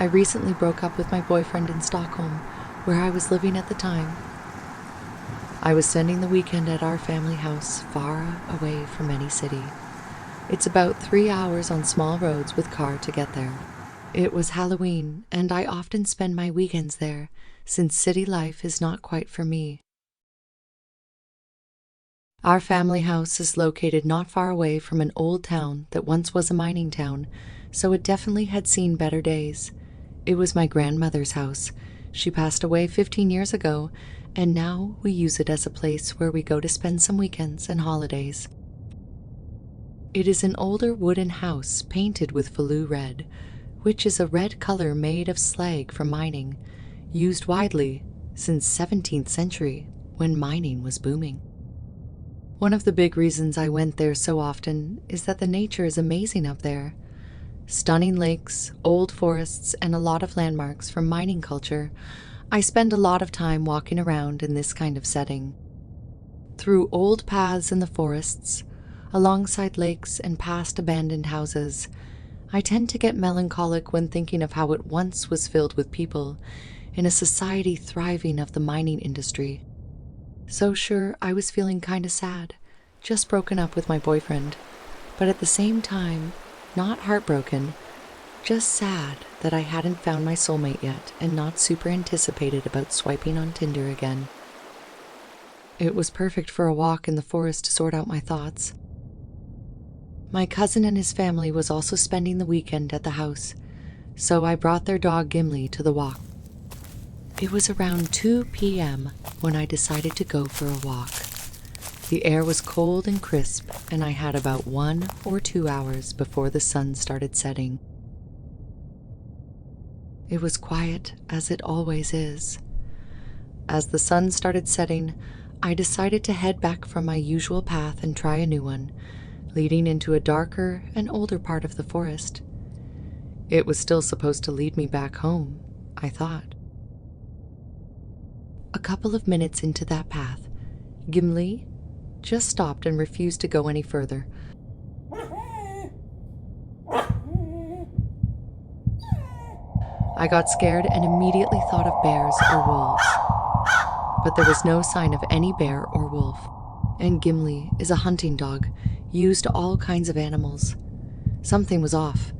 I recently broke up with my boyfriend in Stockholm, where I was living at the time. I was spending the weekend at our family house, far away from any city. It's about 3 hours on small roads with car to get there. It was Halloween, and I often spend my weekends there, since city life is not quite for me. Our family house is located not far away from an old town that once was a mining town, so it definitely had seen better days. It was my grandmother's house. She passed away 15 years ago, and now we use it as a place where we go to spend some weekends and holidays. It is an older wooden house painted with Falou red, which is a red color made of slag from mining, used widely since 17th century when mining was booming. One of the big reasons I went there so often is that the nature is amazing up there. Stunning lakes, old forests, and a lot of landmarks from mining culture. I spend a lot of time walking around in this kind of setting. Through old paths in the forests, alongside lakes and past abandoned houses, I tend to get melancholic when thinking of how it once was filled with people in a society thriving of the mining industry. So sure, I was feeling kinda sad, just broken up with my boyfriend, but at the same time, not heartbroken, just sad that I hadn't found my soulmate yet and not super anticipated about swiping on Tinder again. It was perfect for a walk in the forest to sort out my thoughts. My cousin and his family was also spending the weekend at the house, so I brought their dog Gimli to the walk. It was around 2 p.m. when I decided to go for a walk. The air was cold and crisp, and I had about 1 or 2 hours before the sun started setting. It was quiet, as it always is. As the sun started setting, I decided to head back from my usual path and try a new one, leading into a darker and older part of the forest. It was still supposed to lead me back home, I thought. A couple of minutes into that path, Gimli just stopped and refused to go any further. I got scared and immediately thought of bears or wolves. But there was no sign of any bear or wolf, and Gimli is a hunting dog, used to all kinds of animals. Something was off.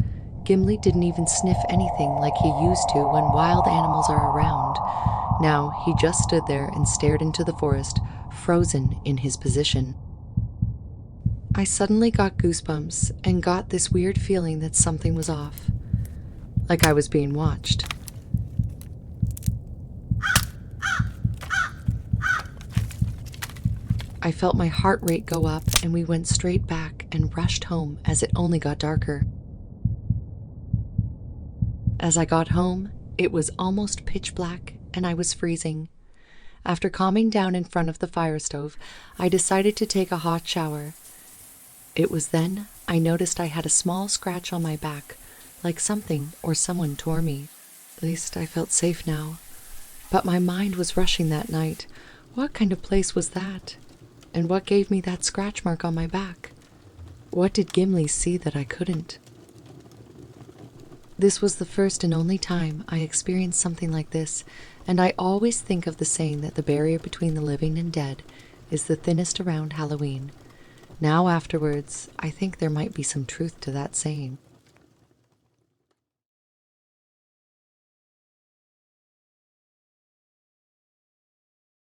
Gimli didn't even sniff anything like he used to when wild animals are around. Now he just stood there and stared into the forest, frozen in his position. I suddenly got goosebumps and got this weird feeling that something was off, like I was being watched. I felt my heart rate go up, and we went straight back and rushed home as it only got darker. As I got home, it was almost pitch black and I was freezing. After calming down in front of the fire stove, I decided to take a hot shower. It was then I noticed I had a small scratch on my back, like something or someone tore me. At least I felt safe now. But my mind was rushing that night. What kind of place was that? And what gave me that scratch mark on my back? What did Gimli see that I couldn't? This was the first and only time I experienced something like this, and I always think of the saying that the barrier between the living and dead is the thinnest around Halloween. Now afterwards, I think there might be some truth to that saying.